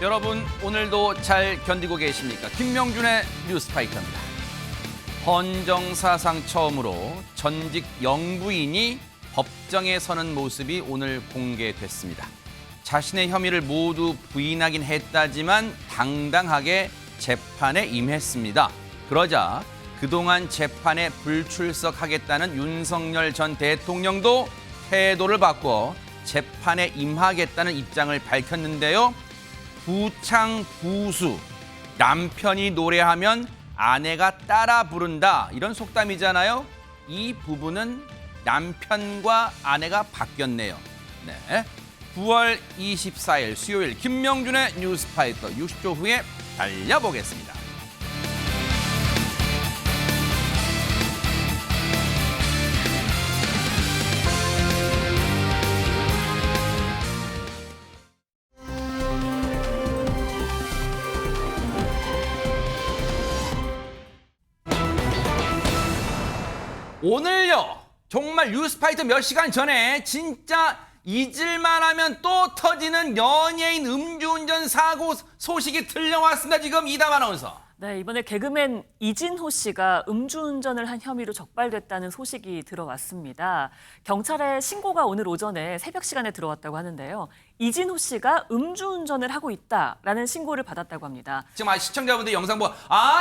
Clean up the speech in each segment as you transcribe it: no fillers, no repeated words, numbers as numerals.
여러분 오늘도 잘 견디고 계십니까? 김명준의 뉴스파이터입니다. 헌정사상 처음으로 전직 영부인이 법정에 서는 모습이 오늘 공개됐습니다. 자신의 혐의를 모두 부인하긴 했다지만 당당하게 재판에 임했습니다. 그러자 그동안 재판에 불출석하겠다는 윤석열 전 대통령도 태도를 바꿔 재판에 임하겠다는 입장을 밝혔는데요. 부창부수, 남편이 노래하면 아내가 따라 부른다, 이런 속담이잖아요. 이 부분은 남편과 아내가 바뀌었네요. 네, 9월 24일 수요일 김명준의 뉴스파이터 60초 후에 달려보겠습니다. 오늘요, 정말 뉴스파이터 몇 시간 전에 진짜 잊을만 하면 또 터지는 연예인 음주운전 사고 소식이 들려왔습니다. 지금 이담 아나운서. 네, 이번에 개그맨 이진호 씨가 음주운전을 한 혐의로 적발됐다는 소식이 들어왔습니다. 경찰에 신고가 오늘 오전에 새벽 시간에 들어왔다고 하는데요. 이진호 씨가 음주운전을 하고 있다라는 신고를 받았다고 합니다. 지금 시청자분들 영상 보고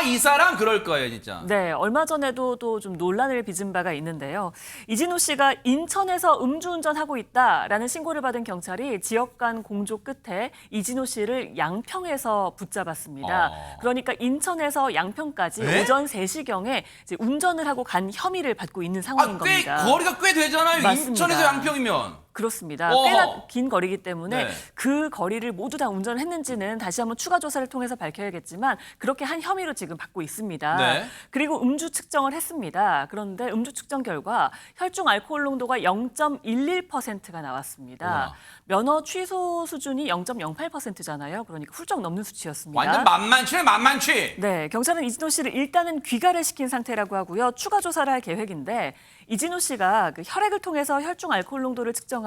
이 사람 그럴 거예요, 진짜. 네, 얼마 전에도 또 좀 논란을 빚은 바가 있는데요. 이진호 씨가 인천에서 음주운전하고 있다라는 신고를 받은 경찰이 지역 간 공조 끝에 이진호 씨를 양평에서 붙잡았습니다. 그러니까 인천에서 양평까지 네? 오전 3시경에 이제 운전을 하고 간 혐의를 받고 있는 상황인 겁니다. 거리가 꽤 되잖아요. 맞습니다. 인천에서 양평이면. 그렇습니다. 어허. 꽤나 긴 거리이기 때문에 네. 그 거리를 모두 다 운전을 했는지는 다시 한번 추가 조사를 통해서 밝혀야겠지만 그렇게 한 혐의로 지금 받고 있습니다. 네. 그리고 음주 측정을 했습니다. 그런데 음주 측정 결과 혈중 알코올 농도가 0.11%가 나왔습니다. 우와. 면허 취소 수준이 0.08%잖아요. 그러니까 훌쩍 넘는 수치였습니다. 완전 만만치네, 만만치. 네, 경찰은 이진호 씨를 일단은 귀가를 시킨 상태라고 하고요. 추가 조사를 할 계획인데 이진호 씨가 그 혈액을 통해서 혈중 알코올 농도를 측정하는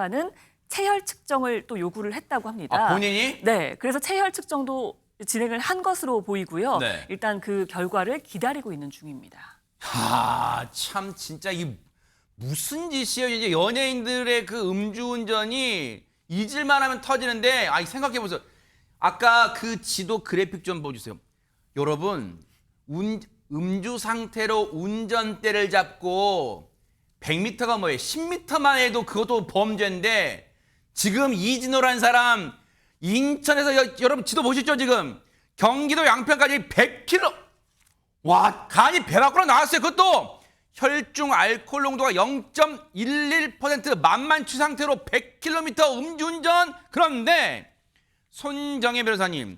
체혈 측정을 또 요구를 했다고 합니다. 본인이? 네, 그래서 체혈 측정도 진행을 한 것으로 보이고요. 네. 일단 그 결과를 기다리고 있는 중입니다. 참 진짜 이 무슨 짓이에요. 이제 연예인들의 그 음주운전이 잊을만 하면 터지는데, 생각해보세요. 아까 그 지도 그래픽 좀 보여주세요. 여러분, 음주 상태로 운전대를 잡고 100m가 뭐예요? 10m만 해도 그것도 범죄인데, 지금 이진호라는 사람 인천에서 여러분 지도 보시죠. 지금 경기도 양평까지 100km, 와, 간이 배 밖으로 나왔어요. 그것도 혈중 알코올 농도가 0.11%, 만만치 상태로 100km 음주운전. 그런데 손정혜 변호사님,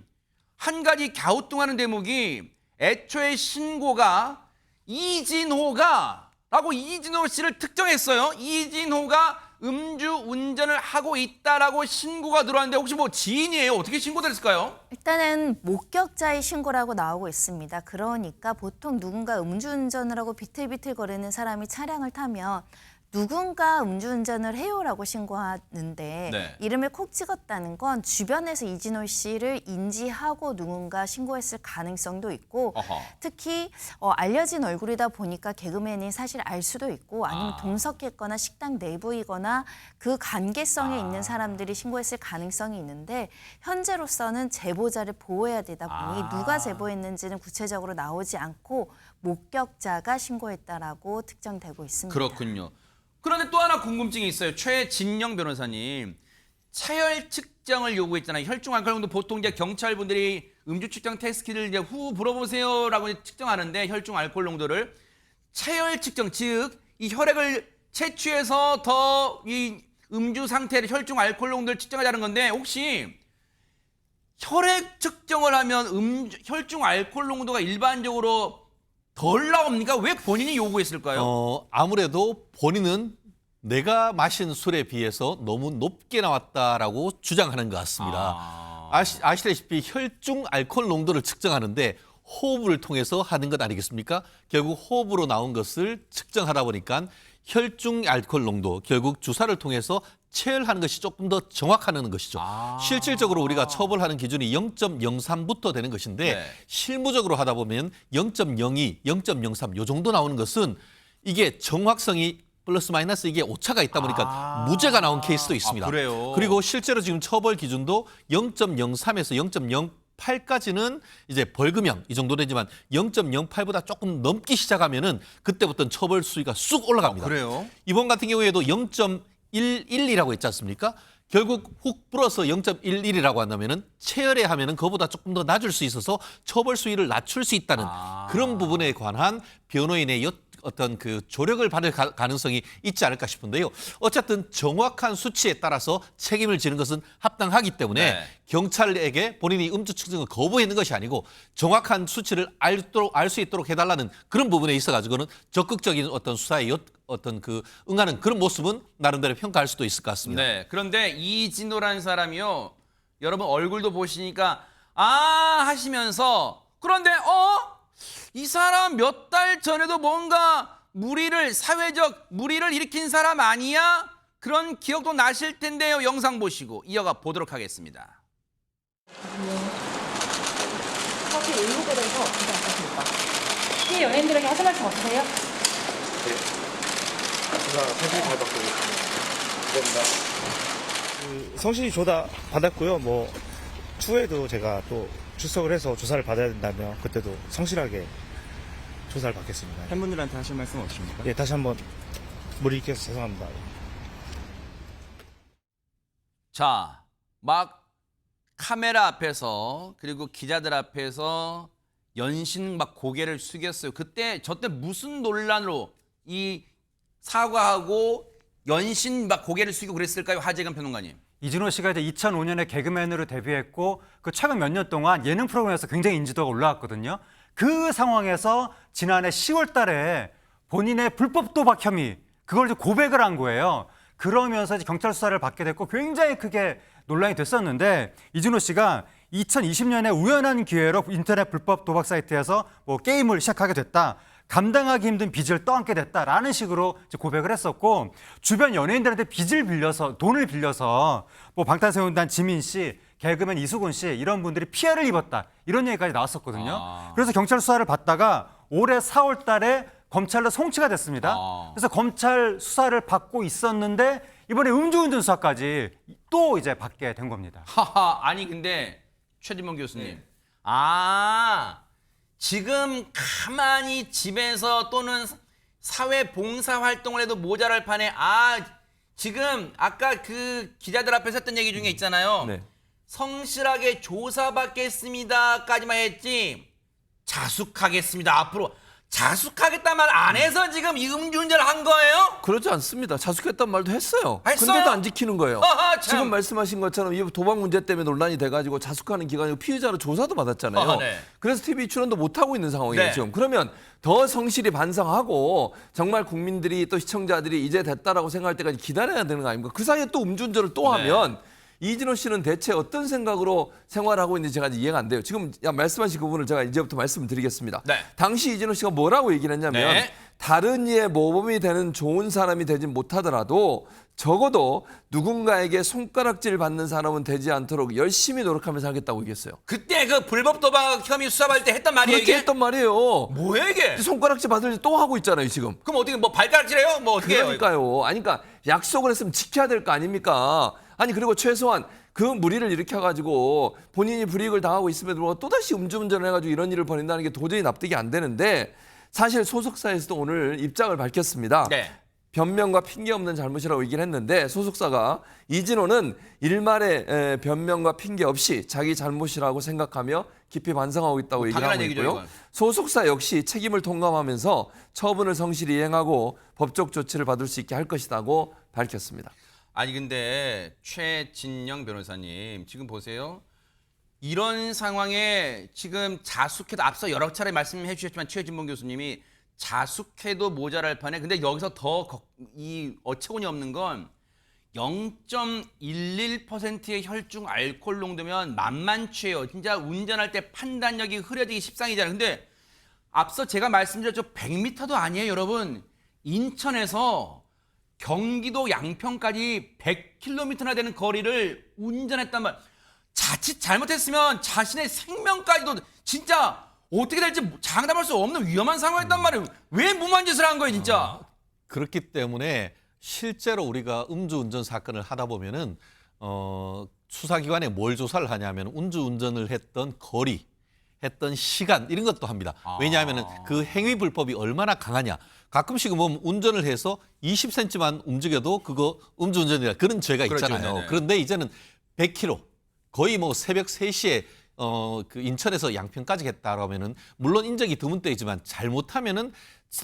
한 가지 갸우뚱하는 대목이 애초에 신고가 이진호가 라고 이진호 씨를 특정했어요. 이진호가 음주운전을 하고 있다라고 신고가 들어왔는데 혹시 뭐 지인이에요? 어떻게 신고됐을까요? 일단은 목격자의 신고라고 나오고 있습니다. 그러니까 보통 누군가 음주운전을 하고 비틀비틀거리는 사람이 차량을 타면 누군가 음주운전을 해요라고 신고하는데 네. 이름을 콕 찍었다는 건 주변에서 이진호 씨를 인지하고 누군가 신고했을 가능성도 있고 어허. 특히 알려진 얼굴이다 보니까 개그맨이 사실 알 수도 있고 아니면 동석했거나 식당 내부이거나 그 관계성에 있는 사람들이 신고했을 가능성이 있는데 현재로서는 제보자를 보호해야 되다 보니 누가 제보했는지는 구체적으로 나오지 않고 목격자가 신고했다라고 특정되고 있습니다. 그렇군요. 그런데 또 하나 궁금증이 있어요. 최진영 변호사님, 체혈 측정을 요구했잖아요. 혈중 알코올 농도 보통 이제 경찰분들이 음주 측정 테스트를 이제 후 불어보세요라고 측정하는데 혈중 알코올 농도를 체혈 측정, 즉 이 혈액을 채취해서 더 이 음주 상태를 혈중 알코올 농도를 측정하자는 건데 혹시 혈액 측정을 하면 혈중 알코올 농도가 일반적으로 덜 나옵니까? 왜 본인이 요구했을까요? 아무래도 본인은 내가 마신 술에 비해서 너무 높게 나왔다라고 주장하는 것 같습니다. 아시다시피 혈중 알코올 농도를 측정하는데 호흡을 통해서 하는 것 아니겠습니까? 결국 호흡으로 나온 것을 측정하다 보니까 혈중 알코올 농도, 결국 주사를 통해서 체열하는 것이 조금 더 정확하다는 것이죠. 아. 실질적으로 우리가 처벌하는 기준이 0.03부터 되는 것인데 네. 실무적으로 하다 보면 0.02, 0.03 요 정도 나오는 것은 이게 정확성이 플러스 마이너스 이게 오차가 있다 보니까 무죄가 나온 케이스도 있습니다. 그래요? 그리고 실제로 지금 처벌 기준도 0.03에서 0.08까지는 이제 벌금형 이 정도 되지만 0.08보다 조금 넘기 시작하면은 그때부터는 처벌 수위가 쑥 올라갑니다. 그래요? 이번 같은 경우에도 0.112라고 했지 않습니까? 결국 훅 불어서 0.11이라고 한다면은 체열에 하면은 그보다 조금 더 낮을 수 있어서 처벌 수위를 낮출 수 있다는 그런 부분에 관한 변호인의 어떤 그 조력을 받을 가능성이 있지 않을까 싶은데요. 어쨌든 정확한 수치에 따라서 책임을 지는 것은 합당하기 때문에 네. 경찰에게 본인이 음주 측정을 거부했는 것이 아니고 정확한 수치를 알 수 있도록 해달라는 그런 부분에 있어가지고는 적극적인 어떤 수사에 어떤 그 응하는 그런 모습은 나름대로 평가할 수도 있을 것 같습니다. 네. 그런데 이진호라는 사람이요. 여러분 얼굴도 보시니까 하시면서 그런데 이 사람 몇 달 전에도 뭔가 사회적 무리를 일으킨 사람 아니야? 그런 기억도 나실 텐데요. 영상 보시고 이어가 보도록 하겠습니다. 사실 의혹에 대해서 어떻게 생각하십니까? 피해 연예인들에게 하실 말씀 없으세요? 제가 성실히 잘 받고 있습니다. 감사합니다. 성실히 받았고요. 뭐 추후에도 제가 또 출석을 해서 조사를 받아야 된다면 그때도 성실하게 조사를 받겠습니다. 팬분들한테 하실 말씀 없으십니까? 예, 다시 한번 무리 일으켜서 죄송합니다. 자, 막 카메라 앞에서 그리고 기자들 앞에서 연신 막 고개를 숙였어요. 저때 무슨 논란으로 이 사과하고 연신 막 고개를 숙이고 그랬을까요? 하재근 평론가님. 이진호 씨가 이제 2005년에 개그맨으로 데뷔했고 그 최근 몇 년 동안 예능 프로그램에서 굉장히 인지도가 올라왔거든요. 그 상황에서 지난해 10월 달에 본인의 불법 도박 혐의 그걸 이제 고백을 한 거예요. 그러면서 이제 경찰 수사를 받게 됐고 굉장히 크게 논란이 됐었는데 이진호 씨가 2020년에 우연한 기회로 인터넷 불법 도박 사이트에서 뭐 게임을 시작하게 됐다. 감당하기 힘든 빚을 떠안게 됐다라는 식으로 이제 고백을 했었고 주변 연예인들한테 돈을 빌려서 뭐 방탄소년단 지민 씨, 개그맨 이수근 씨 이런 분들이 피해를 입었다 이런 얘기까지 나왔었거든요. 그래서 경찰 수사를 받다가 올해 4월 달에 검찰로 송치가 됐습니다. 그래서 검찰 수사를 받고 있었는데 이번에 음주운전 수사까지 또 이제 받게 된 겁니다. 하하, 아니 근데 최진봉 교수님. 지금 가만히 집에서 또는 사회 봉사 활동을 해도 모자랄 판에 지금 아까 그 기자들 앞에서 했던 얘기 중에 있잖아요. 네. 성실하게 조사받겠습니다까지만 했지 자숙하겠습니다. 앞으로 자숙하겠다는 말 안 해서 지금 이 음주운전을 한 거예요? 그렇지 않습니다. 자숙했단 말도 했어요. 했어요? 근데도 안 지키는 거예요. 아하, 참. 지금 말씀하신 것처럼 이 도박 문제 때문에 논란이 돼가지고 자숙하는 기간이고 피의자로 조사도 받았잖아요. 네. 그래서 TV 출연도 못 하고 있는 상황이에요. 네. 지금. 그러면 더 성실히 반성하고 정말 국민들이 또 시청자들이 이제 됐다라고 생각할 때까지 기다려야 되는 거 아닙니까? 그 사이에 또 음주운전을 또 하면 이진호 씨는 대체 어떤 생각으로 생활하고 있는지 제가 이해가 안 돼요. 지금 말씀하신 그 부분을 제가 이제부터 말씀을 드리겠습니다. 네. 당시 이진호 씨가 뭐라고 얘기를 했냐면 네. 다른 이의 모범이 되는 좋은 사람이 되진 못하더라도 적어도 누군가에게 손가락질 받는 사람은 되지 않도록 열심히 노력하면서 하겠다고 얘기했어요. 그때 그 불법 도박 혐의 수사받을 때 했단 말이에요, 그렇게 이게? 했단 말이에요. 뭐야 이게? 손가락질 받을 일 또 하고 있잖아요, 지금. 그럼 어떻게 뭐 발가락질해요? 뭐 어떻게 해요? 그러니까요. 아니, 그러니까 약속을 했으면 지켜야 될 거 아닙니까? 아니, 그리고 최소한 그 무리를 일으켜가지고 본인이 불이익을 당하고 있음에도 불구하고 또다시 음주운전을 해가지고 이런 일을 벌인다는 게 도저히 납득이 안 되는데 사실 소속사에서도 오늘 입장을 밝혔습니다. 네. 변명과 핑계 없는 잘못이라고 얘기를 했는데 소속사가 이진호는 일말의 변명과 핑계 없이 자기 잘못이라고 생각하며 깊이 반성하고 있다고 얘기를 당연한 하고 얘기죠, 있고요. 이건. 소속사 역시 책임을 통감하면서 처분을 성실히 이행하고 법적 조치를 받을 수 있게 할 것이라고 밝혔습니다. 아니 근데 최진영 변호사님 지금 보세요. 이런 상황에 지금 자숙해도 앞서 여러 차례 말씀해 주셨지만 최진봉 교수님이 자숙해도 모자랄 판에 근데 여기서 더 이 어처구니 없는 건 0.11%의 혈중 알코올 농도면 만만치 해요. 진짜 운전할 때 판단력이 흐려지기 십상이잖아요. 근데 앞서 제가 말씀드렸죠. 100m도 아니에요, 여러분. 인천에서 경기도 양평까지 100km나 되는 거리를 운전했단 말. 자칫 잘못했으면 자신의 생명까지도 진짜 어떻게 될지 장담할 수 없는 위험한 상황이었단 말이에요. 왜 무모한 짓을 한 거예요, 진짜? 그렇기 때문에 실제로 우리가 음주운전 사건을 하다 보면은 수사기관에 뭘 조사를 하냐면 음주운전을 했던 거리, 했던 시간 이런 것도 합니다. 왜냐하면 그 행위 불법이 얼마나 강하냐. 가끔씩은 뭐 운전을 해서 20cm만 움직여도 그거 음주운전이라 그런 죄가 있잖아요. 그렇죠, 네네. 그런데 이제는 100km 거의 뭐 새벽 3시에 그 인천에서 양평까지 했다고 하면은 물론 인적이 드문 때이지만 잘못하면은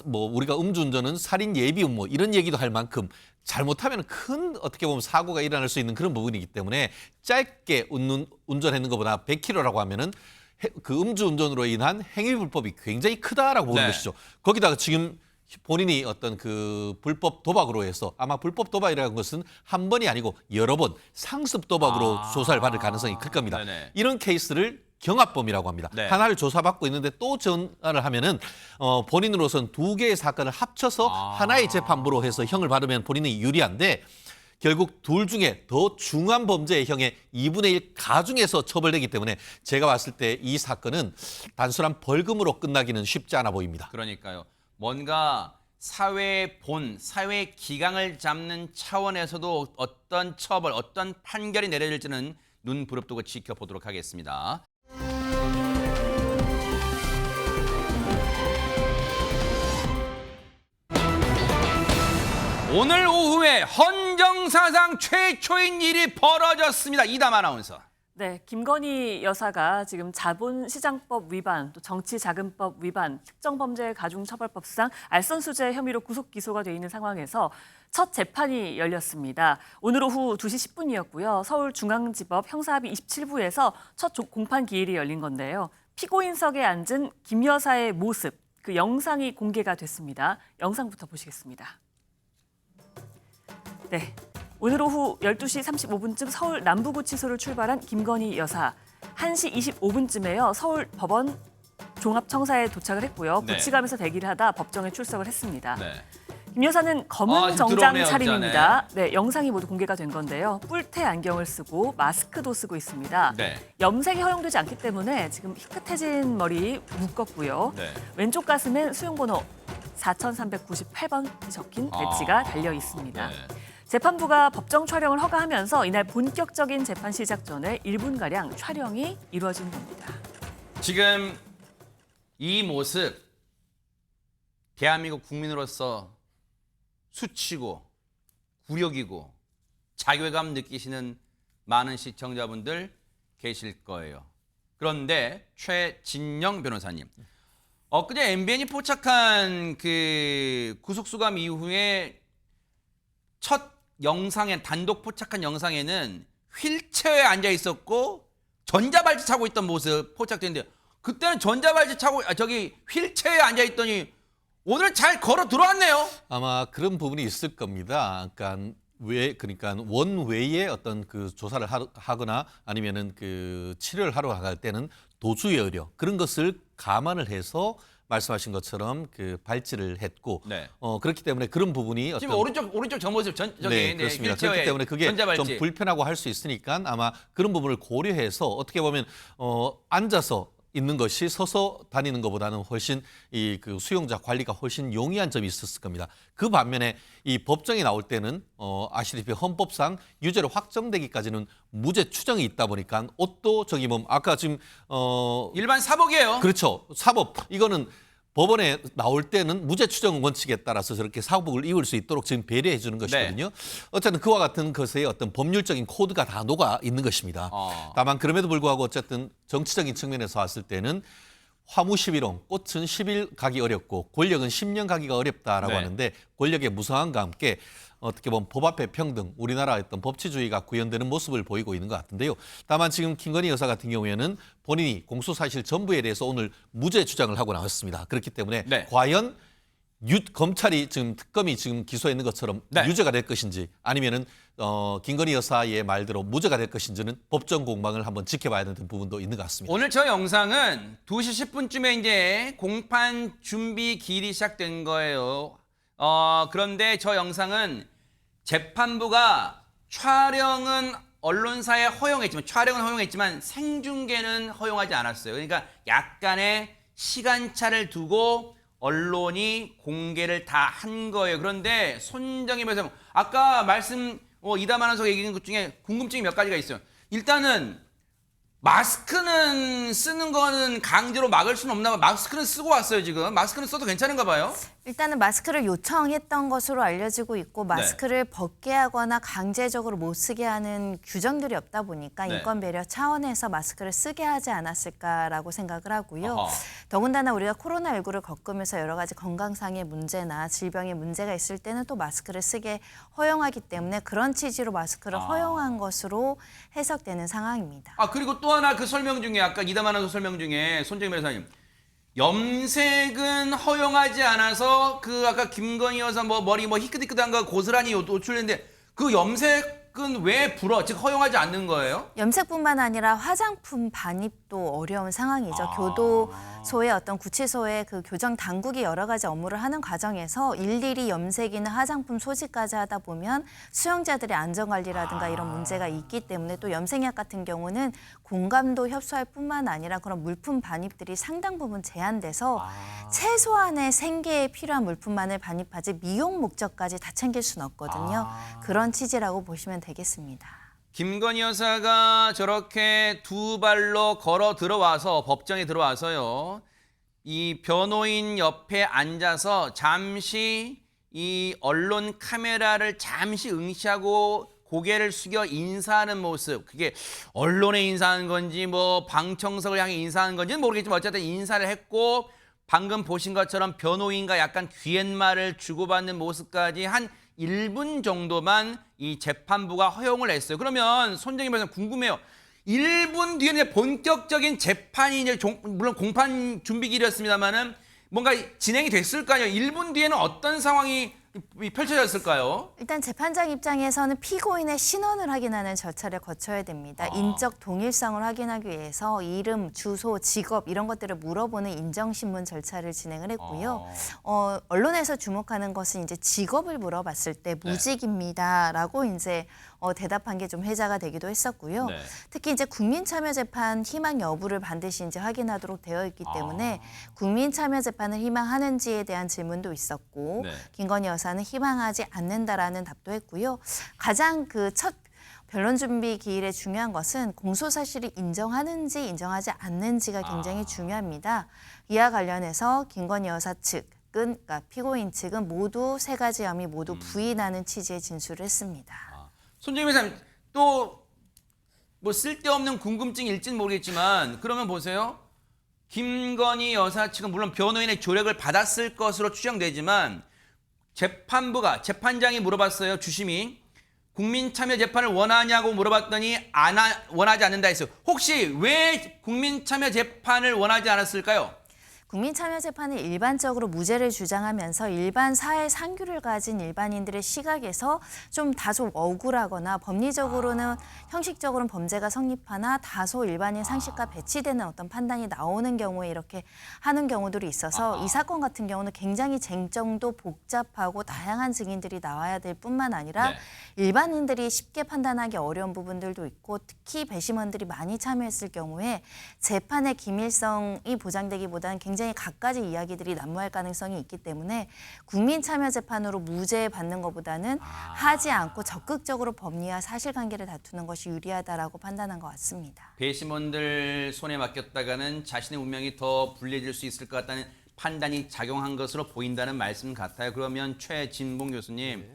뭐 우리가 음주운전은 살인 예비 음모 이런 얘기도 할 만큼 잘못하면 큰 어떻게 보면 사고가 일어날 수 있는 그런 부분이기 때문에 짧게 운전하는 것보다 100km라고 하면은 그 음주운전으로 인한 행위 불법이 굉장히 크다라고 보는 네. 것이죠. 거기다가 지금 본인이 어떤 그 불법 도박으로 해서 아마 불법 도박이라는 것은 한 번이 아니고 여러 번 상습 도박으로 조사를 받을 가능성이 클 겁니다. 네네. 이런 케이스를 경합범이라고 합니다. 네. 하나를 조사받고 있는데 또 전화를 하면은 본인으로서는 두 개의 사건을 합쳐서 하나의 재판부로 해서 형을 받으면 본인이 유리한데 결국 둘 중에 더 중한 범죄의 형의 2분의 1 가중해서 처벌되기 때문에 제가 봤을 때 이 사건은 단순한 벌금으로 끝나기는 쉽지 않아 보입니다. 그러니까요. 뭔가 사회의 본, 사회의 기강을 잡는 차원에서도 어떤 처벌, 어떤 판결이 내려질지는 눈 부릅뜨고 지켜보도록 하겠습니다. 오늘 오후에 헌정사상 최초인 일이 벌어졌습니다. 이담 아나운서. 네, 김건희 여사가 지금 자본시장법 위반, 또 정치자금법 위반, 특정범죄가중처벌법상 알선수재 혐의로 구속 기소가 돼 있는 상황에서 첫 재판이 열렸습니다. 오늘 오후 2시 10분이었고요. 서울중앙지법 형사합의 27부에서 첫 공판 기일이 열린 건데요. 피고인석에 앉은 김 여사의 모습, 그 영상이 공개가 됐습니다. 영상부터 보시겠습니다. 네. 오늘 오후 12시 35분쯤 서울 남부구치소를 출발한 김건희 여사. 1시 25분쯤에요. 서울 법원 종합청사에 도착을 했고요. 네. 구치감에서 대기를 하다 법정에 출석을 했습니다. 네. 김 여사는 검은 지금 정장 들어오네요, 차림입니다. 네, 영상이 모두 공개가 된 건데요. 뿔테 안경을 쓰고 마스크도 쓰고 있습니다. 네. 염색이 허용되지 않기 때문에 지금 희끗해진 머리 묶었고요. 네. 왼쪽 가슴엔 수용번호 4398번이 적힌 배지가 달려 있습니다. 네. 재판부가 법정 촬영을 허가하면서 이날 본격적인 재판 시작 전에 1분가량 촬영이 이루어진 겁니다. 지금 이 모습 대한민국 국민으로서 수치고 굴욕이고 자괴감 느끼시는 많은 시청자분들 계실 거예요. 그런데 최진영 변호사님, 엊그제 MBN이 포착한 그 구속수감 이후에 첫 영상에 단독 포착한 영상에는 휠체어에 앉아 있었고 전자발찌 차고 있던 모습 포착됐는데 그때는 전자발찌 차고 휠체어에 앉아 있더니 오늘 잘 걸어 들어왔네요. 아마 그런 부분이 있을 겁니다. 그러니까 원웨이의 어떤 그 조사를 하거나 아니면은 그 치료를 하러 갈 때는 도주의 의료 그런 것을 감안을 해서 말씀하신 것처럼 그 발찌를 했고 네. 그렇기 때문에 그런 부분이 지금 오른쪽 저 모습 네, 그렇습니다. 그렇기 때문에 그게 전자발찌. 좀 불편하고 할 수 있으니까 아마 그런 부분을 고려해서 어떻게 보면 앉아서 있는 것이 서서 다니는 것보다는 훨씬 이 그 수용자 관리가 훨씬 용이한 점이 있었을 겁니다. 그 반면에 이 법정에 나올 때는 아시다시피 헌법상 유죄로 확정되기까지는 무죄 추정이 있다 보니까 옷도 아까 지금 일반 사복이에요. 그렇죠. 사법 이거는 법원에 나올 때는 무죄 추정 원칙에 따라서 저렇게 사복을 입을 수 있도록 지금 배려해 주는 것이거든요. 어쨌든 그와 같은 것의 어떤 법률적인 코드가 다 녹아 있는 것입니다. 다만 그럼에도 불구하고 어쨌든 정치적인 측면에서 봤을 때는 화무 11호, 꽃은 10일 가기 어렵고 권력은 10년 가기가 어렵다라고 네. 하는데 권력의 무성함과 함께 어떻게 보면 법 앞에 평등, 우리나라의 어떤 법치주의가 구현되는 모습을 보이고 있는 것 같은데요. 다만 지금 김건희 여사 같은 경우에는 본인이 공소사실 전부에 대해서 오늘 무죄 주장을 하고 나왔습니다. 그렇기 때문에 네. 과연 검찰이 지금 특검이 지금 기소했는 것처럼 네. 유죄가 될 것인지 아니면은 김건희 여사의 말대로 무죄가 될 것인지는 법정 공방을 한번 지켜봐야 되는 부분도 있는 것 같습니다. 오늘 저 영상은 2시 10분쯤에 이제 공판 준비 기일이 시작된 거예요. 그런데 저 영상은 재판부가 촬영은 허용했지만 생중계는 허용하지 않았어요. 그러니까 약간의 시간차를 두고 언론이 공개를 다 한 거예요. 그런데 손정희 변호사 아까 말씀 이담 아나운서가 얘기한 것 중에 궁금증이 몇 가지가 있어요. 일단은 마스크는 쓰는 거는 강제로 막을 수는 없나 봐요. 마스크는 쓰고 왔어요, 지금. 마스크는 써도 괜찮은가 봐요. 일단은 마스크를 요청했던 것으로 알려지고 있고 마스크를 벗게 하거나 강제적으로 못 쓰게 하는 규정들이 없다 보니까 네. 인권 배려 차원에서 마스크를 쓰게 하지 않았을까라고 생각을 하고요. 어허. 더군다나 우리가 코로나19를 겪으면서 여러 가지 건강상의 문제나 질병의 문제가 있을 때는 또 마스크를 쓰게 허용하기 때문에 그런 취지로 마스크를 허용한 것으로 해석되는 상황입니다. 그리고 또 하나 그 설명 중에 아까 이담 아나운서 설명 중에 손정희 변호사님 염색은 허용하지 않아서 그 아까 김건희 여사 머리 희끗희끗한 거 고스란히 노출했는데 그 염색은 왜 즉 허용하지 않는 거예요? 염색뿐만 아니라 화장품 반입도 어려운 상황이죠. 교도소의 어떤 구치소의 그 교정 당국이 여러 가지 업무를 하는 과정에서 일일이 염색이나 화장품 소지까지 하다 보면 수용자들의 안전관리라든가 이런 문제가 있기 때문에 또 염색약 같은 경우는 공감도 협소할 뿐만 아니라 그런 물품 반입들이 상당 부분 제한돼서 최소한의 생계에 필요한 물품만을 반입하지 미용 목적까지 다 챙길 수는 없거든요. 그런 취지라고 보시면 되겠습니다. 김건희 여사가 저렇게 두 발로 걸어 들어와서 법정에 들어와서요. 이 변호인 옆에 앉아서 잠시 이 언론 카메라를 잠시 응시하고 고개를 숙여 인사하는 모습. 그게 언론에 인사하는 건지 방청석을 향해 인사하는 건지는 모르겠지만 어쨌든 인사를 했고 방금 보신 것처럼 변호인과 약간 귀옛말을 주고받는 모습까지 한 1분 정도만 이 재판부가 허용을 했어요. 그러면 손정희 변호사 궁금해요. 1분 뒤에는 이제 본격적인 재판이 이제 물론 공판 준비기일이었습니다만은 뭔가 진행이 됐을 거 아니에요. 1분 뒤에는 어떤 상황이 펼쳐졌을까요? 일단 재판장 입장에서는 피고인의 신원을 확인하는 절차를 거쳐야 됩니다. 인적 동일성을 확인하기 위해서 이름, 주소, 직업 이런 것들을 물어보는 인정신문 절차를 진행을 했고요. 언론에서 주목하는 것은 이제 직업을 물어봤을 때 무직입니다라고 이제 대답한 게 좀 회자가 되기도 했었고요. 네. 특히 이제 국민참여재판 희망 여부를 반드시 이제 확인하도록 되어 있기 때문에 국민참여재판을 희망하는지에 대한 질문도 있었고 네. 김건희 여사는 희망하지 않는다라는 답도 했고요. 가장 그 첫 변론 준비 기일에 중요한 것은 공소 사실이 인정하는지 인정하지 않는지가 굉장히 중요합니다. 이와 관련해서 김건희 여사 측은 그러니까 피고인 측은 모두 세 가지 혐의 모두 부인하는 취지의 진술을 했습니다. 손정희 변호사님 또 쓸데없는 궁금증일지는 모르겠지만 그러면 보세요. 김건희 여사 측은 물론 변호인의 조력을 받았을 것으로 추정되지만 재판장이 물어봤어요. 주심이 국민참여재판을 원하냐고 물어봤더니 원하지 않는다 했어요. 혹시 왜 국민참여재판을 원하지 않았을까요? 국민참여재판은 일반적으로 무죄를 주장하면서 일반 사회 상규를 가진 일반인들의 시각에서 좀 다소 억울하거나 법리적으로는 형식적으로는 범죄가 성립하나 다소 일반인 상식과 배치되는 어떤 판단이 나오는 경우에 이렇게 하는 경우들이 있어서 이 사건 같은 경우는 굉장히 쟁점도 복잡하고 다양한 증인들이 나와야 될 뿐만 아니라 일반인들이 쉽게 판단하기 어려운 부분들도 있고 특히 배심원들이 많이 참여했을 경우에 재판의 기밀성이 보장되기보다는 굉장히 갖가지 이야기들이 난무할 가능성이 있기 때문에 국민참여재판으로 무죄 받는 것보다는 하지 않고 적극적으로 법리와 사실관계를 다투는 것이 유리하다라고 판단한 것 같습니다. 배심원들 손에 맡겼다가는 자신의 운명이 더 불리해질 수 있을 것 같다는 판단이 작용한 것으로 보인다는 말씀 같아요. 그러면 최진봉 교수님,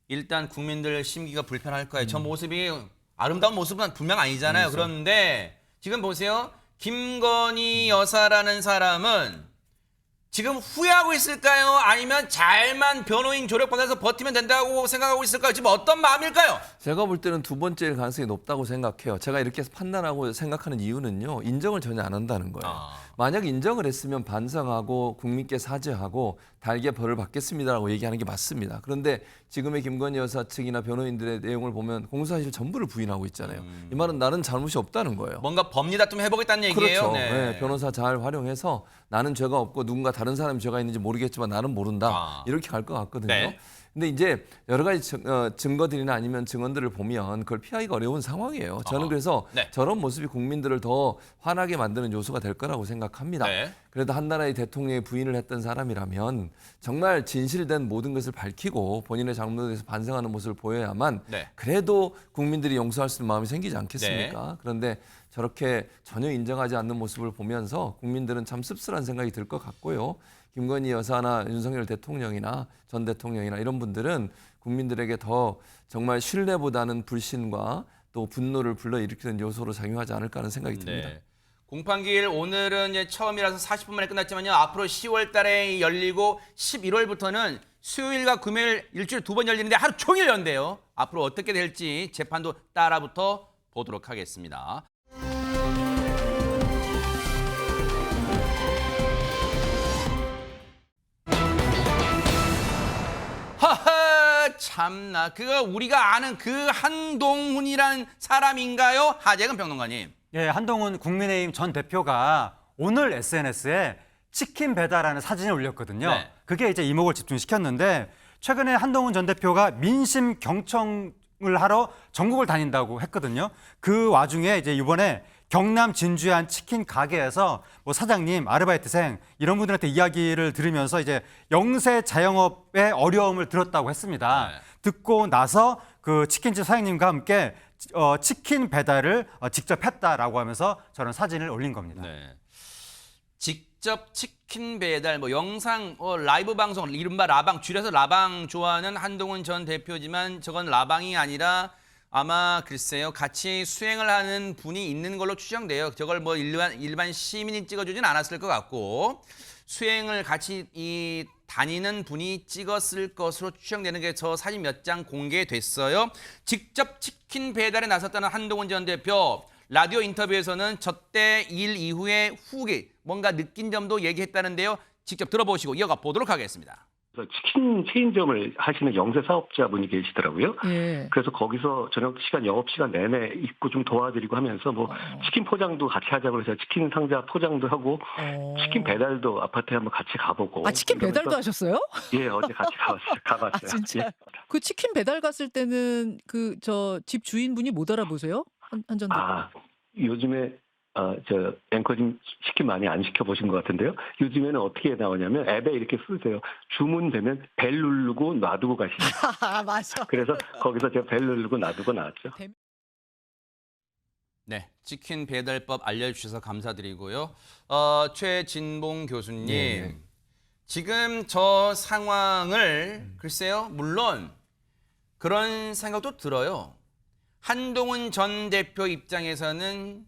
일단 국민들 심기가 불편할 거예요. 저 모습이 아름다운 모습은 분명 아니잖아요. 그런데 지금 보세요. 김건희 여사라는 사람은 지금 후회하고 있을까요? 아니면 잘만 변호인 조력받아서 버티면 된다고 생각하고 있을까요? 지금 어떤 마음일까요? 제가 볼 때는 두 번째일 가능성이 높다고 생각해요. 제가 이렇게 판단하고 생각하는 이유는요. 인정을 전혀 안 한다는 거예요. 만약 인정을 했으면 반성하고 국민께 사죄하고 달게 벌을 받겠습니다라고 얘기하는 게 맞습니다. 그런데 지금의 김건희 여사 측이나 변호인들의 내용을 보면 공소사실 전부를 부인하고 있잖아요. 이 말은 나는 잘못이 없다는 거예요. 뭔가 법리 다툼 해보겠다는 얘기예요. 그렇죠. 네, 변호사 잘 활용해서 나는 죄가 없고 누군가 다른 사람이 죄가 있는지 모르겠지만 나는 모른다. 이렇게 갈 것 같거든요. 네. 근데 이제 여러 가지 증거들이나 아니면 증언들을 보면 그걸 피하기가 어려운 상황이에요. 저는 그래서 네. 저런 모습이 국민들을 더 화나게 만드는 요소가 될 거라고 생각합니다. 네. 그래도 한 나라의 대통령의 부인을 했던 사람이라면 정말 진실된 모든 것을 밝히고 본인의 잘못에 대해서 반성하는 모습을 보여야만 네. 그래도 국민들이 용서할 수 있는 마음이 생기지 않겠습니까? 그런데 저렇게 전혀 인정하지 않는 모습을 보면서 국민들은 참 씁쓸한 생각이 들 것 같고요. 김건희 여사나 윤석열 대통령이나 전 대통령이나 이런 분들은 국민들에게 더 정말 신뢰보다는 불신과 또 분노를 불러일으키는 요소로 작용하지 않을까 하는 생각이 듭니다. 네. 공판기일 오늘은 이제 처음이라서 40분 만에 끝났지만요. 앞으로 10월 달에 열리고 11월부터는 수요일과 금요일 일주일에 2번 열리는데 하루 종일 연대요. 앞으로 어떻게 될지 재판도 따라붙어 보도록 하겠습니다. 하하 참나 그거 우리가 아는 그 한동훈이란 사람인가요? 하재근 평론가님. 예, 한동훈 국민의힘 전 대표가 오늘 SNS에 치킨 배달하는 사진을 올렸거든요. 네. 그게 이제 이목을 집중시켰는데 최근에 한동훈 전 대표가 민심 경청을 하러 전국을 다닌다고 했거든요. 그 와중에 이제 이번에 경남 진주의 한 치킨 가게에서 뭐 사장님, 아르바이트생 이런 분들한테 이야기를 들으면서 이제 영세 자영업의 어려움을 들었다고 했습니다. 네. 듣고 나서 그 치킨집 사장님과 함께 치킨 배달을 직접 했다라고 하면서 저런 사진을 올린 겁니다. 네. 직접 치킨 배달, 뭐 영상, 라이브 방송, 이른바 라방, 줄여서 라방 좋아하는 한동훈 전 대표지만 저건 라방이 아니라 아마 글쎄요 같이 수행을 하는 분이 있는 걸로 추정돼요. 저걸 뭐 일반 시민이 찍어주진 않았을 것 같고 수행을 같이 다니는 분이 찍었을 것으로 추정되는 게 저 사진 몇 장 공개됐어요. 직접 치킨 배달에 나섰다는 한동훈 전 대표. 라디오 인터뷰에서는 저때 일 이후에 후기 뭔가 느낀 점도 얘기했다는데요. 직접 들어보시고 이어가 보도록 하겠습니다. 치킨 체인점을 하시는 영세 사업자분이 계시더라고요. 예. 그래서 거기서 저녁 시간 영업 시간 내내 있고 좀 도와드리고 하면서 뭐 치킨 포장도 같이 하자고 해서 치킨 상자 포장도 하고 치킨 배달도 아파트에 한번 같이 가보고. 아, 치킨 이러면서 배달도 하셨어요? 예, 어제 같이 가봤어요. 아, 진짜. 예. 그 치킨 배달 갔을 때는 그 저 집 주인분이 못 알아보세요? 한 전 대표. 아, 요즘에 저 앵커님 치킨 많이 안 시켜 보신 것 같은데요. 요즘에는 어떻게 나오냐면 앱에 이렇게 쓰세요. 주문되면 벨 누르고 놔두고 가시죠. 아, 맞아. 그래서 거기서 제가 벨 누르고 놔두고 나왔죠. 네, 치킨 배달법 알려주셔서 감사드리고요. 최진봉 교수님, 네. 지금 저 상황을 글쎄요, 물론 그런 생각도 들어요. 한동훈 전 대표 입장에서는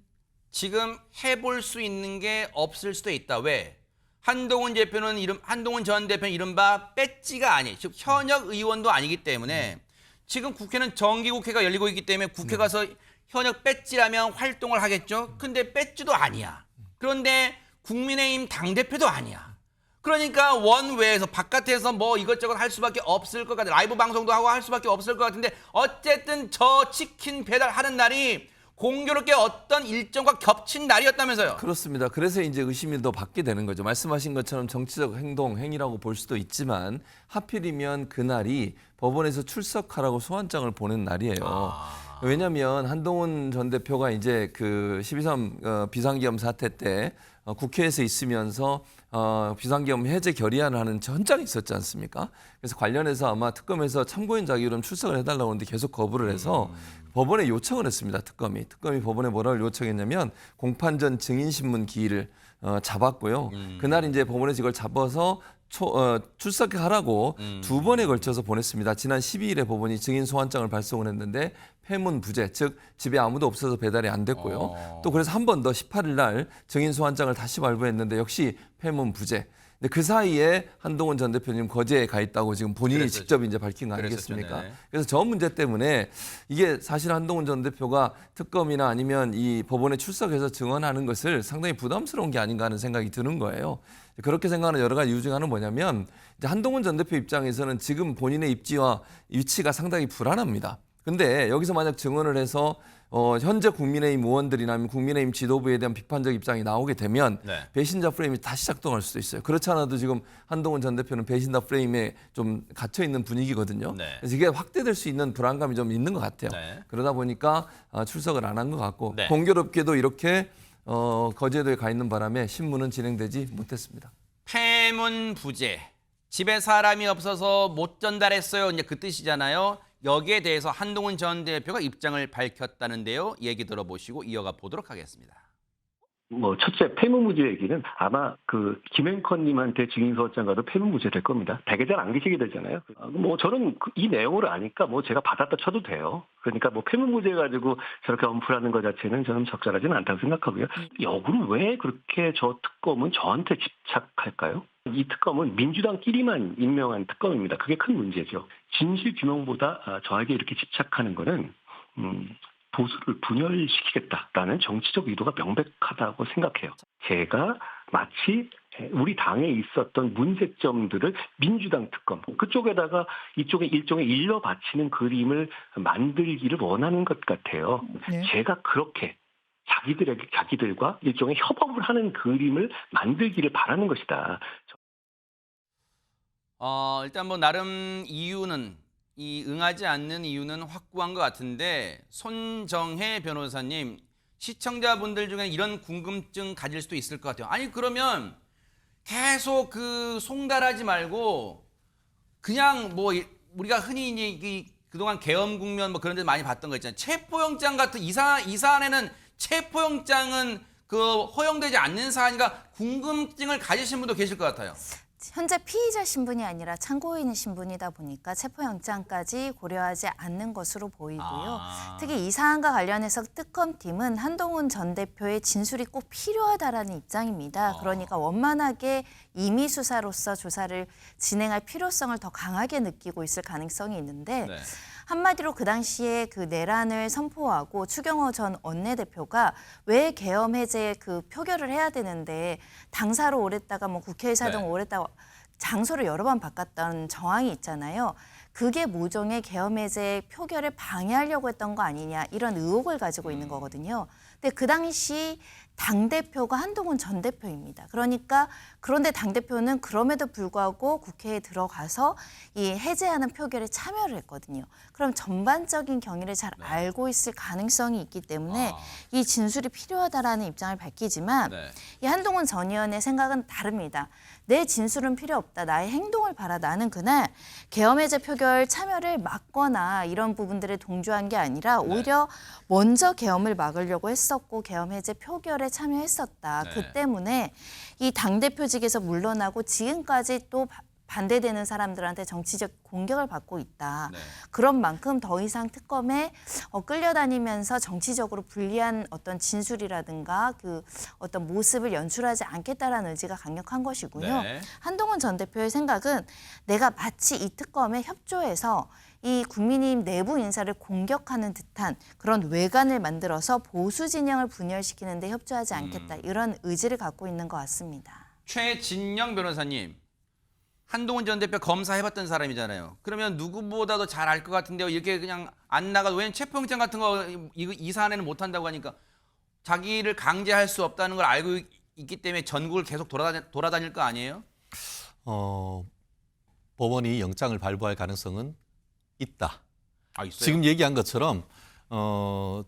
지금 해볼 수 있는 게 없을 수도 있다. 왜? 한동훈 전 대표는 이른바 배지가 아니에요. 즉 현역 의원도 아니기 때문에 지금 국회는 정기국회가 열리고 있기 때문에 국회 가서 현역 배지라면 활동을 하겠죠. 근데 배지도 아니야. 그런데 국민의힘 당대표도 아니야. 그러니까 원외에서 바깥에서 뭐 이것저것 할 수밖에 없을 것 같아. 라이브 방송도 하고 할 수밖에 없을 것 같은데 어쨌든 저 치킨 배달하는 날이 공교롭게 어떤 일정과 겹친 날이었다면서요. 그렇습니다. 그래서 이제 의심이 더 받게 되는 거죠. 말씀하신 것처럼 정치적 행위라고 볼 수도 있지만 하필이면 그날이 법원에서 출석하라고 소환장을 보낸 날이에요. 왜냐하면 한동훈 전 대표가 이제 그 12.3 비상계엄 사태 때 국회에서 있으면서 비상계엄 해제 결의안을 하는 현장이 있었지 않습니까? 그래서 관련해서 아마 특검에서 참고인 자격으로 출석을 해달라고 하는데 계속 거부를 해서 법원에 요청을 했습니다. 특검이 법원에 뭐라고 요청했냐면 공판 전 증인신문 기일을 잡았고요. 그날 이제 법원에서 이걸 잡아서 출석하라고 두 번에 걸쳐서 보냈습니다. 지난 12일에 법원이 증인 소환장을 발송을 했는데 폐문 부재, 즉 집에 아무도 없어서 배달이 안 됐고요. 또 그래서 한 번 더 18일 날 증인 소환장을 다시 발부했는데 역시 폐문 부재. 근데 그 사이에 한동훈 전 대표님 거제에 가 있다고 지금 본인이 그랬었죠. 직접 이제 밝힌 거 아니겠습니까? 그랬었죠, 네. 그래서 저 문제 때문에 이게 사실 한동훈 전 대표가 특검이나 아니면 이 법원에 출석해서 증언하는 것을 상당히 부담스러운 게 아닌가 하는 생각이 드는 거예요. 그렇게 생각하는 여러 가지 이유 중 하나는 뭐냐면 이제 한동훈 전 대표 입장에서는 지금 본인의 입지와 위치가 상당히 불안합니다. 근데 여기서 만약 증언을 해서 현재 국민의힘 의원들이나 아니면 국민의힘 지도부에 대한 비판적 입장이 나오게 되면 네. 배신자 프레임이 다시 작동할 수도 있어요. 그렇지 않아도 지금 한동훈 전 대표는 배신자 프레임에 좀 갇혀 있는 분위기거든요. 네. 그래서 이게 확대될 수 있는 불안감이 좀 있는 것 같아요. 네. 그러다 보니까 출석을 안 한 것 같고 네. 공교롭게도 이렇게 거제도에 가 있는 바람에 신문은 진행되지 못했습니다. 폐문 부재. 집에 사람이 없어서 못 전달했어요. 이제 그 뜻이잖아요. 여기에 대해서 한동훈 전 대표가 입장을 밝혔다는데요. 얘기 들어보시고 이어가 보도록 하겠습니다. 첫째 폐문무죄 얘기는 아마 김 앵커님한테 증인서장 가도 폐문무죄 될 겁니다. 댁에 잘 안 계시게 되잖아요. 저는 이 내용을 아니까 제가 받았다 쳐도 돼요. 그러니까 폐문무죄 가지고 저렇게 언플하는 것 자체는 저는 적절하지는 않다고 생각하고요. 역으로 왜 그렇게 저 특검은 저한테 집착할까요? 이 특검은 민주당끼리만 임명한 특검입니다. 그게 큰 문제죠. 진실 규명보다 저에게 이렇게 집착하는 거는 보수를 분열시키겠다라는 정치적 의도가 명백하다고 생각해요. 제가 마치 우리 당에 있었던 문제점들을 민주당 특검, 그쪽에다가 이쪽에 일종의 일러 바치는 그림을 만들기를 원하는 것 같아요. 네. 제가 그렇게 자기들과 일종의 협업을 하는 그림을 만들기를 바라는 것이다. 일단 나름 이유는 응하지 않는 이유는 확고한 것 같은데 손정혜 변호사님 시청자분들 중에 이런 궁금증 가질 수도 있을 것 같아요. 아니 그러면 계속 송달하지 말고 그냥 우리가 흔히 그동안 계엄 국면 그런 데 많이 봤던 거 있잖아요. 체포영장 같은 이 사안에는 체포영장은 허용되지 않는 사안이니까 궁금증을 가지신 분도 계실 것 같아요. 현재 피의자 신분이 아니라 참고인 신분이다 보니까 체포영장까지 고려하지 않는 것으로 보이고요. 특히 이 사안과 관련해서 특검팀은 한동훈 전 대표의 진술이 꼭 필요하다라는 입장입니다. 그러니까 원만하게 임의 수사로서 조사를 진행할 필요성을 더 강하게 느끼고 있을 가능성이 있는데 네. 한마디로 그 당시에 내란을 선포하고 추경호 전 원내대표가 왜 계엄 해제 표결을 해야 되는데 당사로 오랬다가 국회의사당 네. 오랬다가 장소를 여러 번 바꿨던 정황이 있잖아요. 그게 모종의 계엄 해제 표결을 방해하려고 했던 거 아니냐 이런 의혹을 가지고 있는 거거든요. 근데 그 당시 당대표가 한동훈 전 대표입니다. 그런데 당대표는 그럼에도 불구하고 국회에 들어가서 이 해제하는 표결에 참여를 했거든요. 그럼 전반적인 경위를 잘 알고 있을 가능성이 있기 때문에 이 진술이 필요하다라는 입장을 밝히지만 이 한동훈 전 의원의 생각은 다릅니다. 내 진술은 필요 없다. 나의 행동을 봐라. 나는 그날 계엄 해제 표결 참여를 막거나 이런 부분들에 동조한 게 아니라 오히려 먼저 계엄을 막으려고 했었고 계엄 해제 표결에 참여했었다. 그 때문에 이 당대표직에서 물러나고 지금까지 또 반대되는 사람들한테 정치적 공격을 받고 있다. 그런 만큼 더 이상 특검에 끌려다니면서 정치적으로 불리한 어떤 진술이라든가 어떤 모습을 연출하지 않겠다라는 의지가 강력한 것이고요. 한동훈 전 대표의 생각은 내가 마치 이 특검에 협조해서 이 국민의힘 내부 인사를 공격하는 듯한 그런 외관을 만들어서 보수 진영을 분열시키는 데 협조하지 않겠다. 이런 의지를 갖고 있는 것 같습니다. 최진영 변호사님. 한동훈 전 대표 검사해봤던 사람이잖아요. 그러면 누구보다도 잘 알 것 같은데요. 이렇게 그냥 안 나가도 왜냐면 체포영장 같은 거 이 사안에는 못한다고 하니까 자기를 강제할 수 없다는 걸 알고 있기 때문에 전국을 계속 돌아다닐 거 아니에요? 법원이 영장을 발부할 가능성은 있다. 있어요? 지금 얘기한 것처럼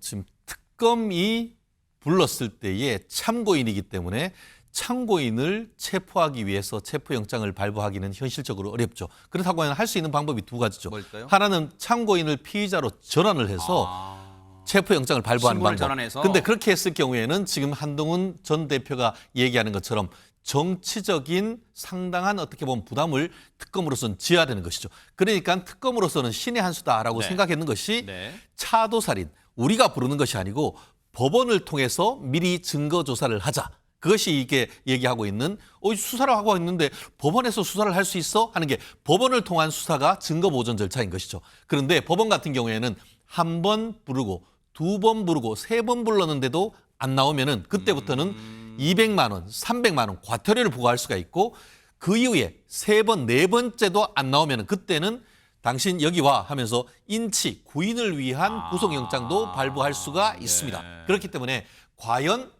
지금 특검이 불렀을 때에 참고인이기 때문에 참고인을 체포하기 위해서 체포영장을 발부하기는 현실적으로 어렵죠. 그렇다고 하면 할 수 있는 방법이 두 가지죠. 뭘까요? 하나는 참고인을 피의자로 전환을 해서 체포영장을 발부하는 신분을 방법. 전환해서? 근데 그렇게 했을 경우에는 지금 한동훈 전 대표가 얘기하는 것처럼 정치적인 상당한 어떻게 보면 부담을 특검으로서는 지어야 되는 것이죠. 그러니까 특검으로서는 신의 한 수다라고 생각했는 것이 차도살인, 우리가 부르는 것이 아니고 법원을 통해서 미리 증거 조사를 하자. 그것이 이게 얘기하고 있는 수사를 하고 있는데 법원에서 수사를 할 수 있어? 하는 게 법원을 통한 수사가 증거 보전 절차인 것이죠. 그런데 법원 같은 경우에는 한 번 부르고 두 번 부르고 세 번 불렀는데도 안 나오면은 그때부터는 200만 원, 300만 원 과태료를 부과할 수가 있고 그 이후에 세 번, 네 번째도 안 나오면은 그때는 당신 여기 와 하면서 인치, 구인을 위한 구속영장도 발부할 수가 있습니다. 네. 그렇기 때문에 과연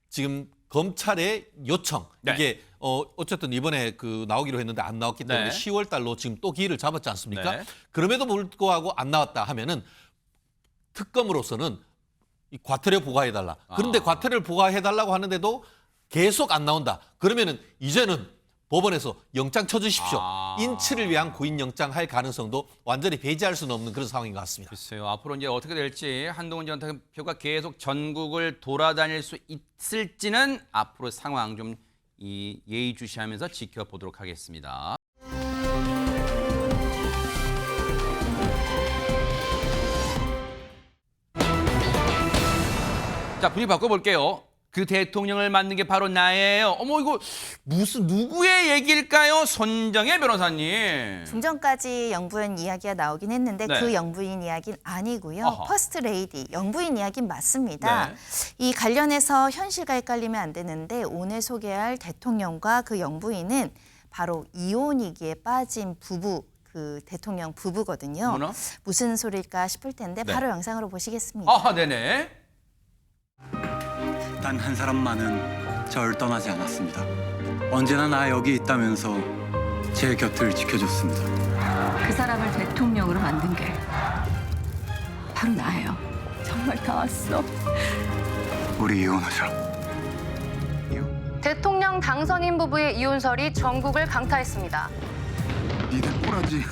지금 검찰의 요청 네. 이게 어쨌든 이번에 그 나오기로 했는데 안 나왔기 때문에 네. 10월 달로 지금 또 기일을 잡았지 않습니까? 네. 그럼에도 불구하고 안 나왔다 하면은 특검으로서는 이 과태료 부과해달라. 그런데 과태료를 부과해달라고 하는데도 계속 안 나온다. 그러면은 이제는 법원에서 영장 쳐주십시오. 인치를 위한 구인영장 할 가능성도 완전히 배제할 수는 없는 그런 상황인 것 같습니다. 글쎄요. 앞으로 이제 어떻게 될지 한동훈 전 대표가 계속 전국을 돌아다닐 수 있을지는 앞으로 상황 좀 예의주시하면서 지켜보도록 하겠습니다. 자, 분위기 바꿔볼게요. 그 대통령을 만든 게 바로 나예요. 어머, 이거 무슨 누구의 얘기일까요? 손정혜 변호사님. 좀 전까지 영부인 이야기가 나오긴 했는데 네. 그 영부인 이야기는 아니고요. 어허. 퍼스트 레이디 영부인 이야기는 맞습니다. 네. 이 관련해서 현실과 헷갈리면 안 되는데 오늘 소개할 대통령과 그 영부인은 바로 이혼위기에 빠진 부부, 그 대통령 부부거든요. 어머나? 무슨 소리일까 싶을 텐데 네. 바로 영상으로 보시겠습니다. 아, 네네. 단 한 사람만은 절 떠나지 않았습니다. 언제나 나 여기 있다면서 제 곁을 지켜줬습니다. 그 사람을 대통령으로 만든 게 바로 나예요. 정말 다 왔어. 우리 이혼하자. 대통령 당선인 부부의 이혼설이 전국을 강타했습니다. 니들 꼬라지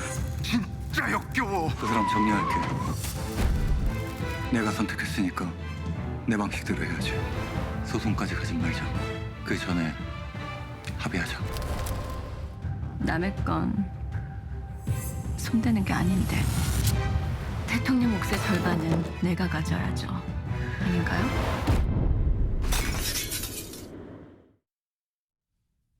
진짜 역겨워. 그 사람 정리할게. 내가 선택했으니까 내 방식대로 해야지. 소송까지 가지 말자. 그 전에 합의하자. 남의 건 손대는 게 아닌데 대통령 몫의 절반은 내가 가져야죠. 아닌가요?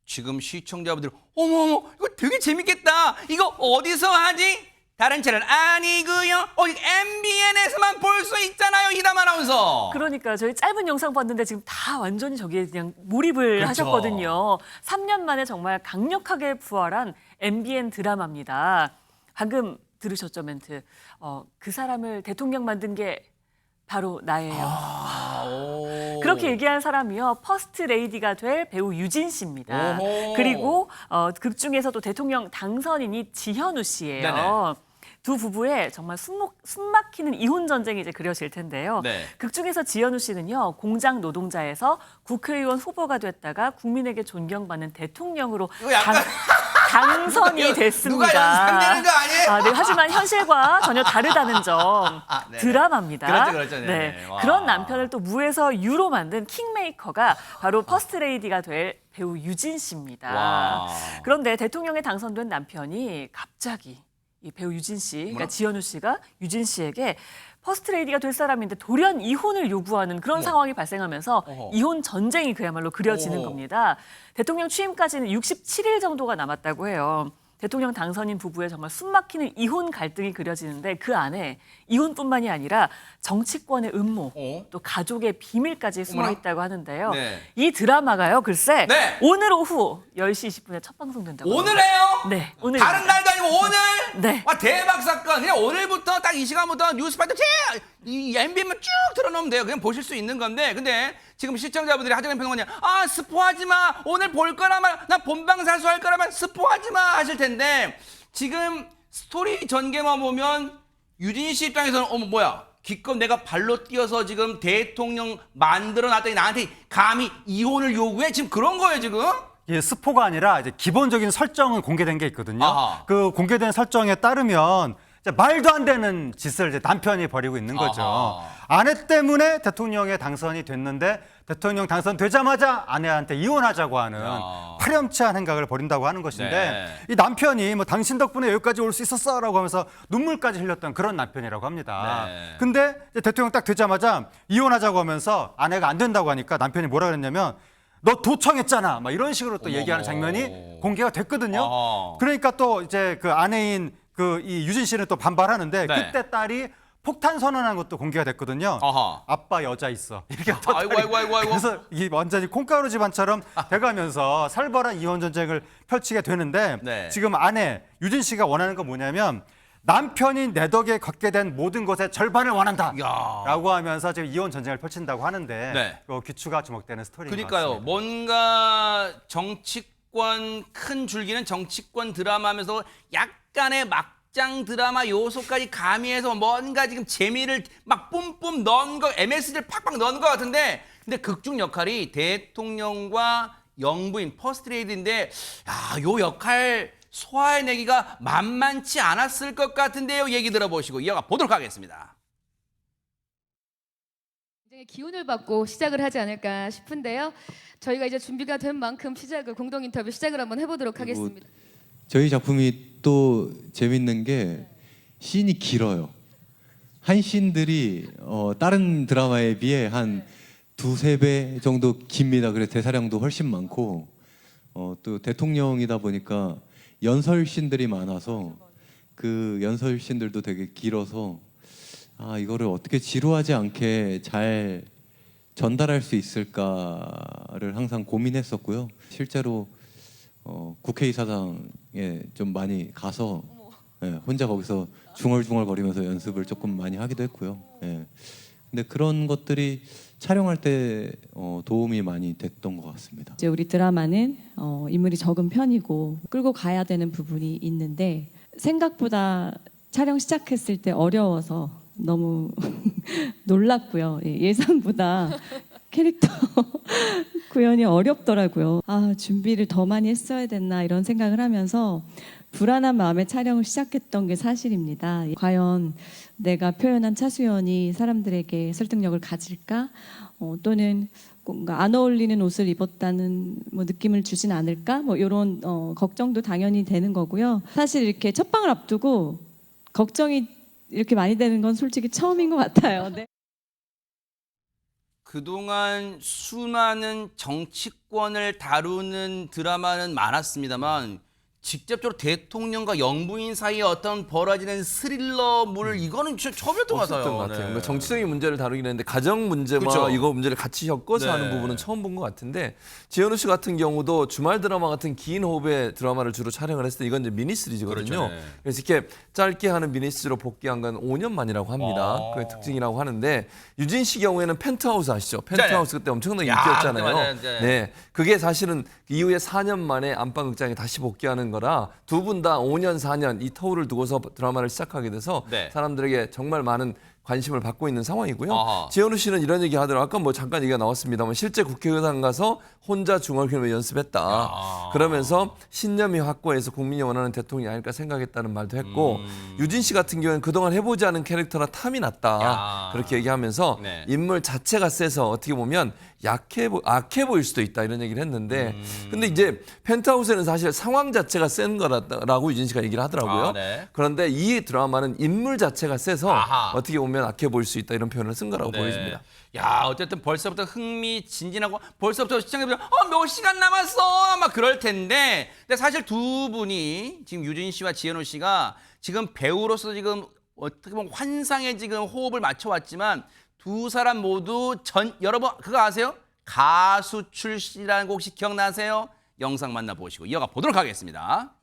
지금 시청자분들 어머 이거 되게 재밌겠다. 이거 어디서 하지? 다른 채널 아니고요. 이거 MBN에서만 볼 수 있잖아요. 이담 아나운서. 그러니까 저희 짧은 영상 봤는데 지금 다 완전히 저기에 그냥 몰입을 그렇죠. 하셨거든요. 3년 만에 정말 강력하게 부활한 MBN 드라마입니다. 방금 들으셨죠, 멘트. 그 사람을 대통령 만든 게 바로 나예요. 그렇게 얘기한 사람이요. 퍼스트 레이디가 될 배우 유진 씨입니다. 오호. 그리고 극 중에서도 대통령 당선인이 지현우 씨예요. 네네. 두 부부의 정말 숨막히는 이혼 전쟁이 이제 그려질 텐데요. 네. 극 중에서 지현우 씨는요, 공장 노동자에서 국회의원 후보가 됐다가 국민에게 존경받는 대통령으로 이거 약간 당선이 이거 됐습니다. 누가 연상되는 거 아니에요? 네, 하지만 현실과 전혀 다르다는 점. 네네. 드라마입니다. 그렇죠. 네네. 와. 그런 남편을 또 무에서 유로 만든 킹메이커가 바로 퍼스트레이디가 될 배우 유진 씨입니다. 와. 그런데 대통령에 당선된 남편이 갑자기 이 배우 유진 씨, 그러니까 뭐라? 지현우 씨가 유진 씨에게 퍼스트레이디가 될 사람인데 돌연 이혼을 요구하는 그런 상황이 발생하면서 어허. 이혼 전쟁이 그야말로 그려지는 어허. 겁니다. 대통령 취임까지는 67일 정도가 남았다고 해요. 대통령 당선인 부부의 정말 숨막히는 이혼 갈등이 그려지는데 그 안에 이혼뿐만이 아니라 정치권의 음모, 또 가족의 비밀까지 숨어 어머나. 있다고 하는데요. 네. 이 드라마가요, 글쎄 네. 오늘 오후 10시 20분에 첫 방송된다고 오늘 합니다. 해요? 네, 오늘. 다른 날도 아니고 오늘? 네. 와, 대박 사건. 그냥 오늘부터 딱 이 시간부터 뉴스파이터 이 MBN만 쭉 틀어놓으면 돼요. 그냥 보실 수 있는 건데. 근데 지금 시청자분들이 하정현 평론가님, 스포하지 마. 오늘 볼 거라면, 나 본방사수 할 거라면 스포하지 마 하실 텐데 지금 스토리 전개만 보면 유진 씨 입장에서는 뭐야? 기껏 내가 발로 뛰어서 지금 대통령 만들어 놨더니 나한테 감히 이혼을 요구해? 지금 그런 거예요, 지금? 예, 스포가 아니라 이제 기본적인 설정은 공개된 게 있거든요. 아하. 그 공개된 설정에 따르면 이제 말도 안 되는 짓을 이제 남편이 벌이고 있는 거죠. 아하. 아내 때문에 대통령에 당선이 됐는데 대통령 당선되자마자 아내한테 이혼하자고 하는 야. 파렴치한 행각을 벌인다고 하는 것인데 네. 이 남편이 뭐 당신 덕분에 여기까지 올 수 있었어라고 하면서 눈물까지 흘렸던 그런 남편이라고 합니다. 네. 근데 이제 대통령 딱 되자마자 이혼하자고 하면서 아내가 안 된다고 하니까 남편이 뭐라 그랬냐면 너 도청했잖아. 막 이런 식으로 또 얘기하는 장면이 공개가 됐거든요. 어허. 그러니까 또 이제 그 아내인 그 이 유진 씨는 또 반발하는데 네. 그때 딸이 폭탄 선언한 것도 공개가 됐거든요. 어허. 아빠 여자 있어. 이렇게 또 아이고, 딸이 아이고, 아이고, 아이고. 그래서 이 완전히 콩가루 집안처럼 돼가면서 살벌한 이혼 전쟁을 펼치게 되는데 네. 지금 아내 유진 씨가 원하는 건 뭐냐면 남편이 내 덕에 걷게 된 모든 것의 절반을 원한다. 야. 라고 하면서 지금 이혼 전쟁을 펼친다고 하는데 네. 그 귀추가 주목되는 스토리인 것 그러니까요. 같습니다. 뭔가 정치권 큰 줄기는 정치권 드라마면서 약간의 막장 드라마 요소까지 가미해서 뭔가 지금 재미를 막 뿜뿜 넣은 거, MSG를 팍팍 넣은 것 같은데, 근데 극중 역할이 대통령과 영부인 퍼스트 레이디인데, 야, 요 역할 소화해내기가 만만치 않았을 것 같은데요. 얘기 들어보시고 이어가 보도록 하겠습니다. 굉장히 기운을 받고 시작을 하지 않을까 싶은데요. 저희가 이제 준비가 된 만큼 시작을 공동 인터뷰 시작을 한번 해보도록 하겠습니다. 저희 작품이 또 재밌는 게 씬이 길어요. 한 씬들이 다른 드라마에 비해 한 두세 배 정도 깁니다. 그래서 대사량도 훨씬 많고 또 대통령이다 보니까 연설 씬들이 많아서 그 연설 씬들도 되게 길어서 이거를 어떻게 지루하지 않게 잘 전달할 수 있을까를 항상 고민했었고요. 실제로 국회의사당에 좀 많이 가서 혼자 거기서 중얼중얼거리면서 연습을 조금 많이 하기도 했고요. 근데 그런 것들이 촬영할 때 도움이 많이 됐던 것 같습니다. 이제 우리 드라마는 인물이 적은 편이고 끌고 가야 되는 부분이 있는데 생각보다 촬영 시작했을 때 어려워서 너무 놀랐고요. 예상보다 캐릭터 구현이 어렵더라고요. 준비를 더 많이 했어야 됐나 이런 생각을 하면서 불안한 마음에 촬영을 시작했던 게 사실입니다. 과연 내가 표현한 차수연이 사람들에게 설득력을 가질까? 또는 뭔가 안 어울리는 옷을 입었다는 느낌을 주진 않을까? 이런 걱정도 당연히 되는 거고요. 사실 이렇게 첫 방을 앞두고 걱정이 이렇게 많이 되는 건 솔직히 처음인 것 같아요. 네. 그동안 수많은 정치권을 다루는 드라마는 많았습니다만 직접적으로 대통령과 영부인 사이에 어떤 벌어지는 스릴러물 이거는 진짜 처음이었던 것 같아요. 없었던 것 같아요. 그러니까 정치적인 문제를 다루긴 했는데 가정 문제와 그렇죠. 이거 문제를 같이 엮어서 네. 하는 부분은 처음 본 것 같은데 지현우 씨 같은 경우도 주말 드라마 같은 긴 호흡의 드라마를 주로 촬영을 했을 때 이건 이제 미니 시리즈거든요. 그렇죠. 네. 그래서 이렇게 짧게 하는 미니 시리즈로 복귀한 건 5년 만이라고 합니다. 그게 특징이라고 하는데 유진 씨 경우에는 펜트하우스 아시죠? 펜트하우스 그때 엄청나게 인기였잖아요. 네, 그게 사실은 이후에 4년 만에 안방극장에 다시 복귀하는 거라 두 분 다 5년, 4년 이 터울을 두고서 드라마를 시작하게 돼서 네. 사람들에게 정말 많은 관심을 받고 있는 상황이고요. 아하. 지현우 씨는 이런 얘기 하더라고요. 아까 뭐 잠깐 얘기가 나왔습니다만 실제 국회의사당 가서 혼자 중얼거리며 연습했다. 그러면서 신념이 확고해서 국민이 원하는 대통령이 아닐까 생각했다는 말도 했고 유진 씨 같은 경우는 그동안 해보지 않은 캐릭터라 탐이 났다. 그렇게 얘기하면서 네. 인물 자체가 세서 어떻게 보면 악해 보일 수도 있다 이런 얘기를 했는데 근데 이제 펜트하우스는 사실 상황 자체가 센 거라고 유진 씨가 얘기를 하더라고요. 네. 그런데 이 드라마는 인물 자체가 세서 아하. 어떻게 보면 악해 보일 수 있다 이런 표현을 쓴 거라고 네. 보여집니다. 야, 어쨌든 벌써부터 흥미진진하고 벌써부터 시청자분들 몇 시간 남았어 막 그럴 텐데 근데 사실 두 분이 지금 유진 씨와 지현우 씨가 지금 배우로서 지금 어떻게 보면 환상에 지금 호흡을 맞춰왔지만 두 사람 모두 여러분 그거 아세요? 가수 출신이라는 곡 혹시 기억나세요? 영상 만나보시고 이어가 보도록 하겠습니다.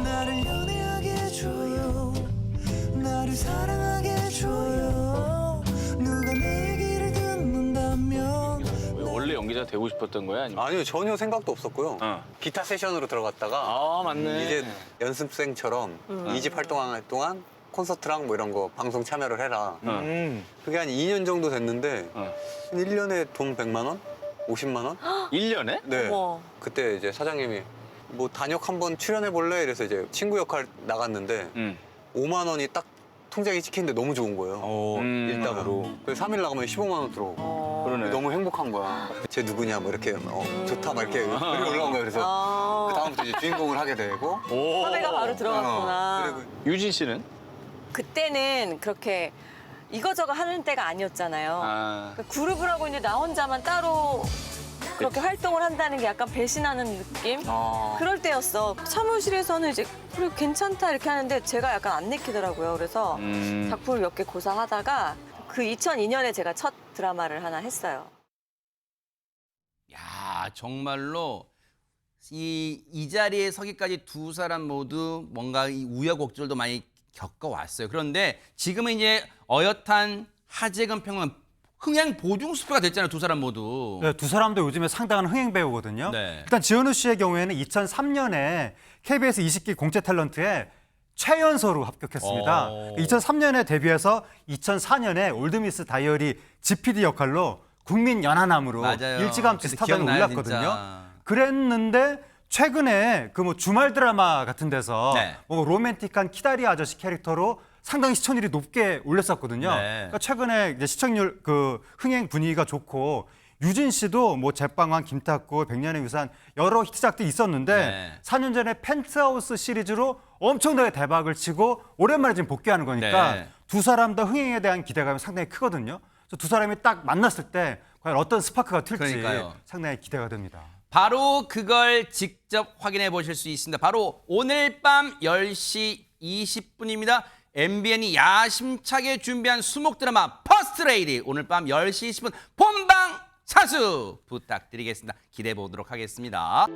나를 연애하게 해줘요 나를 사랑하게 해줘요 누가 내 얘기를 듣는다면 원래 연기자 되고 싶었던 거야? 아니요, 전혀 생각도 없었고요. 기타 세션으로 들어갔다가 맞네. 이제 연습생처럼 2집 활동할 동안 콘서트랑 뭐 이런 거 방송 참여를 해라. 그게 한 2년 정도 됐는데 1년에 돈 100만 원? 50만 원? 1년에? 네. 그때 이제 사장님이 뭐 단역 한번 출연해 볼래? 이래서 이제 친구 역할 나갔는데 5만 원이 딱 통장에 찍히는데 너무 좋은 거예요. 일당으로. 그래서 3일 나가면 15만 원 들어오고. 그러네. 너무 행복한 거야. 쟤 누구냐 뭐 이렇게 좋다 막 이렇게 글이 올라온 거야. 그래서 그 다음부터 이제 주인공을 하게 되고. 섭외가 바로 들어갔구나. 유진 씨는? 그때는 그렇게 이거저거 하는 때가 아니었잖아요. 그러니까 그룹을 하고 있는데 나 혼자만 따로 그렇게 활동을 한다는 게 약간 배신하는 느낌? 아. 그럴 때였어. 사무실에서는 이제 그래 괜찮다 이렇게 하는데 제가 약간 안 내키더라고요. 그래서 작품을 몇 개 고사하다가 그 2002년에 제가 첫 드라마를 하나 했어요. 야, 정말로 이 자리에 서기까지 두 사람 모두 뭔가 이 우여곡절도 많이 겪어왔어요. 그런데 지금은 이제 어엿한 하재근 평론 흥행 보증수표가 됐잖아요, 두 사람 모두. 네, 두 사람도 요즘에 상당한 흥행 배우거든요. 네. 일단 지현우 씨의 경우에는 2003년에 KBS 20기 공채 탤런트에 최연소로 합격했습니다. 2003년에 데뷔해서 2004년에 올드미스 다이어리 GPD 역할로 국민 연하남으로 맞아요. 일찌감치 그때 스타덤에 기억나요, 올랐거든요. 진짜. 그랬는데 최근에 그 뭐 주말 드라마 같은 데서 네. 뭐 로맨틱한 키다리 아저씨 캐릭터로 상당히 시청률이 높게 올렸었거든요. 네. 그러니까 최근에 이제 시청률 그 흥행 분위기가 좋고 유진 씨도 뭐 제빵왕, 김탁구, 백년의 유산 여러 히트작들이 있었는데 네. 4년 전에 펜트하우스 시리즈로 엄청나게 대박을 치고 오랜만에 지금 복귀하는 거니까 네. 두 사람 다 흥행에 대한 기대감이 상당히 크거든요. 그래서 두 사람이 딱 만났을 때 과연 어떤 스파크가 튈지 그러니까요. 상당히 기대가 됩니다. 바로 그걸 직접 확인해 보실 수 있습니다. 바로 오늘 밤 10시 20분입니다. MBN이 야심차게 준비한 수목 드라마 퍼스트 레이디 오늘 밤 10시 20분 본방 사수 부탁드리겠습니다. 기대해 보도록 하겠습니다.